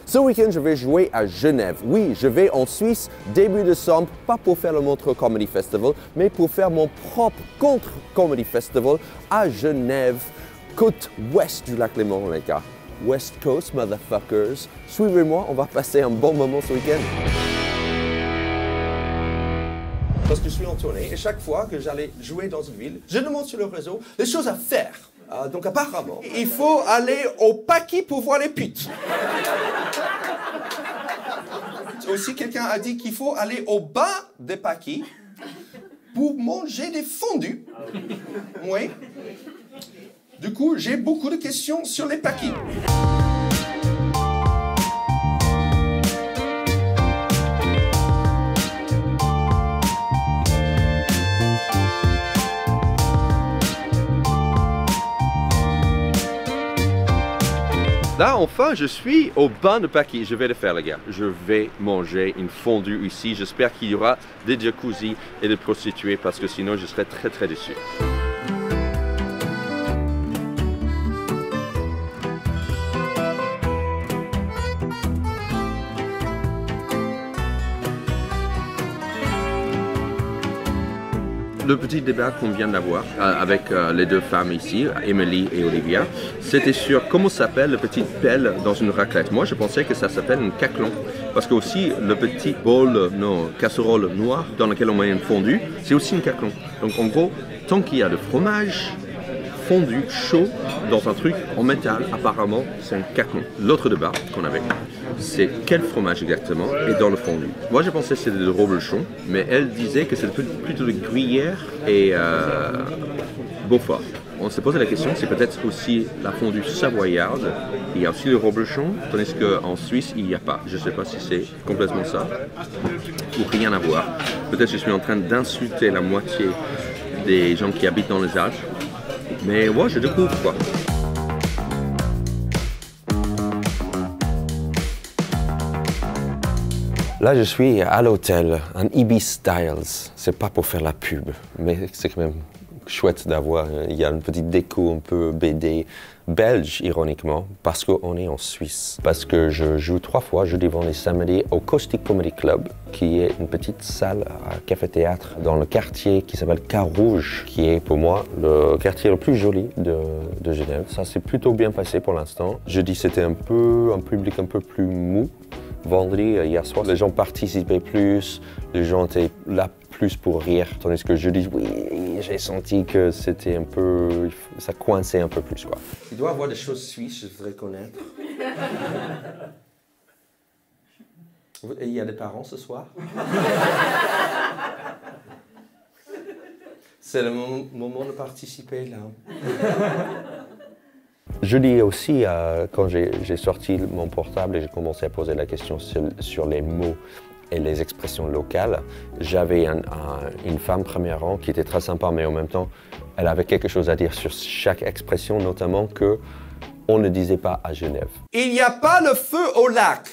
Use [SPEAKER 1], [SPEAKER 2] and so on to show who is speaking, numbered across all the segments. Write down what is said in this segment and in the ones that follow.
[SPEAKER 1] Ce week-end, je vais jouer à Genève. Oui, je vais en Suisse début décembre, pas pour faire le Montreux Comedy Festival, mais pour faire mon propre contre-comedy festival à Genève, côte ouest du lac Léman, les gars. West Coast, motherfuckers. Suivez-moi, on va passer un bon moment ce week-end. Parce que je suis en tournée et chaque fois que j'allais jouer dans une ville, je demande sur le réseau les choses à faire. Donc apparemment, il faut aller au paquis pour voir les putes. Aussi, quelqu'un a dit qu'il faut aller au bas des paquis pour manger des fondus. Oui. Du coup, j'ai beaucoup de questions sur les paquis. Là, enfin, je suis au banc de paquis. Je vais le faire, les gars. Je vais manger une fondue ici. J'espère qu'il y aura des jacuzzi et des prostituées parce que sinon, je serais très, très déçu. Le petit débat qu'on vient d'avoir avec les deux femmes ici, Emily et Olivia, c'était sur comment s'appelle le petit pelle dans une raclette. Moi, je pensais que ça s'appelle un caclon. Parce que aussi, le petit bol, casserole noire dans laquelle on met une fondue, c'est aussi un caclon. Donc en gros, tant qu'il y a de fromage fondu, chaud, dans un truc en métal, apparemment, c'est un caclon. L'autre débat qu'on avait, c'est quel fromage exactement est dans le fondu. Moi, je pensais que c'était de reblochon, mais elle disait que c'était plutôt de gruyère et Beaufort. On s'est posé la question, c'est peut-être aussi la fondue savoyarde. Il y a aussi le reblochon, tandis qu'en Suisse, il n'y a pas. Je ne sais pas si c'est complètement ça ou rien à voir. Peut-être que je suis en train d'insulter la moitié des gens qui habitent dans les Alpes. Mais moi, je découvre quoi. Là, je suis à l'hôtel, un Ibis Styles. C'est pas pour faire la pub, mais c'est quand même chouette d'avoir. Il y a une petite déco un peu BD belge, ironiquement, parce qu'on est en Suisse. Parce que je joue 3 fois, jeudi, vendredi, samedi, au Caustic Comedy Club, qui est une petite salle à café-théâtre dans le quartier qui s'appelle Carouge, qui est pour moi le quartier le plus joli de Genève. Ça s'est plutôt bien passé pour l'instant. Jeudi, c'était un public un peu plus mou. Vendredi, hier soir, les gens participaient plus, les gens étaient là plus pour rire, tandis que jeudi, oui, j'ai senti que c'était un peu, ça coinçait un peu plus, quoi. Il doit y avoir des choses suisses, je voudrais connaître. Et il y a des parents ce soir? C'est le moment de participer, là. Jeudi aussi, quand j'ai sorti mon portable et j'ai commencé à poser la question sur les mots et les expressions locales, j'avais une femme premier rang qui était très sympa, mais en même temps, elle avait quelque chose à dire sur chaque expression, notamment qu'on ne disait pas à Genève. Il n'y a pas le feu au lac.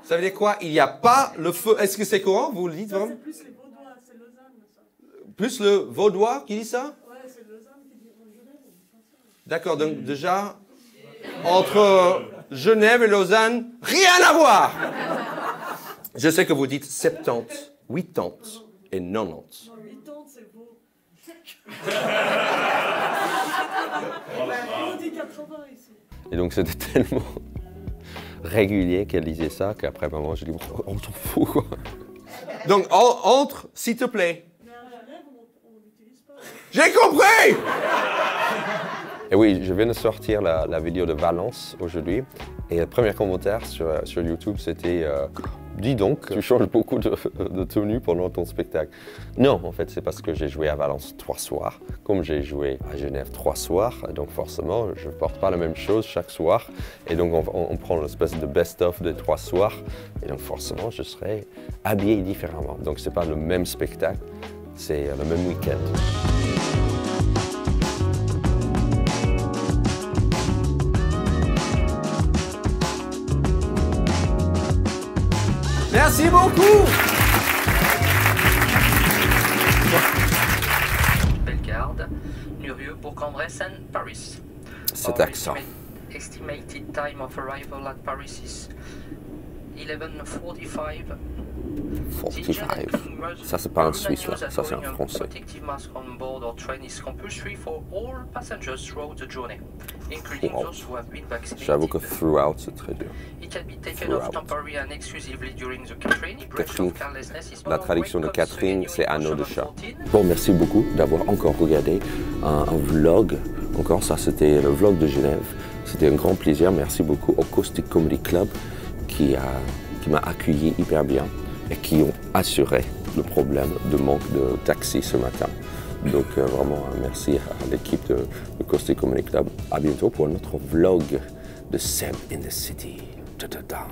[SPEAKER 1] Ça veut dire quoi? Il n'y a pas le feu. Est-ce que c'est courant? Vous le dites vraiment?
[SPEAKER 2] C'est plus les Vaudois, c'est Lausanne. Ça.
[SPEAKER 1] Plus le Vaudois qui dit ça?
[SPEAKER 2] Ouais, c'est Lausanne qui dit Genève.
[SPEAKER 1] D'accord, donc déjà, entre Genève et Lausanne, rien à voir. Je sais que vous dites 70, 80 et 90.
[SPEAKER 2] Non, 80, c'est beau. On dit 80 ici.
[SPEAKER 1] Et donc c'était tellement régulier qu'elle disait ça qu'après un moment, je dis, on s'en fout, quoi. Donc, entre, s'il te plaît.
[SPEAKER 2] Mais à Genève, on l'utilise pas.
[SPEAKER 1] J'ai compris! Et oui, je viens de sortir la vidéo de Valence aujourd'hui. Et le premier commentaire sur YouTube, c'était dis donc, tu changes beaucoup de tenue pendant ton spectacle. Non, en fait, c'est parce que j'ai joué à Valence 3 soirs, comme j'ai joué à Genève 3 soirs. Donc forcément, je ne porte pas la même chose chaque soir. Et donc on prend l'espèce de best-of des 3 soirs. Et donc forcément, je serai habillé différemment. Donc ce n'est pas le même spectacle, c'est le même week-end. Merci beaucoup.
[SPEAKER 3] Bellegarde, Nurieux, Bourg-en-Bresse, Paris.
[SPEAKER 1] Cet accent.
[SPEAKER 3] estimated time of arrival at Paris is 11:45.
[SPEAKER 4] 45. Ça, c'est pas un Suisse, là. Ça, c'est un Français.
[SPEAKER 3] Protective mask on board or train is compulsory for all passengers throughout the journey, including those who have been vaccinated.
[SPEAKER 4] J'avoue que throughout, c'est très dur.
[SPEAKER 3] It can be taken off temporarily and exclusively during the Catherine.
[SPEAKER 4] Catherine. La traduction de Catherine, c'est anneau de chat. Bon, merci beaucoup d'avoir encore regardé un vlog. Encore, ça, c'était le vlog de Genève. C'était un grand plaisir. Merci beaucoup au Caustic Comedy Club qui m'a accueilli hyper bien et qui ont assuré le problème de manque de taxi ce matin. Donc vraiment merci à l'équipe de Caustic Comedy Club. À bientôt pour notre vlog de Seb in the City. Ta-ta-ta.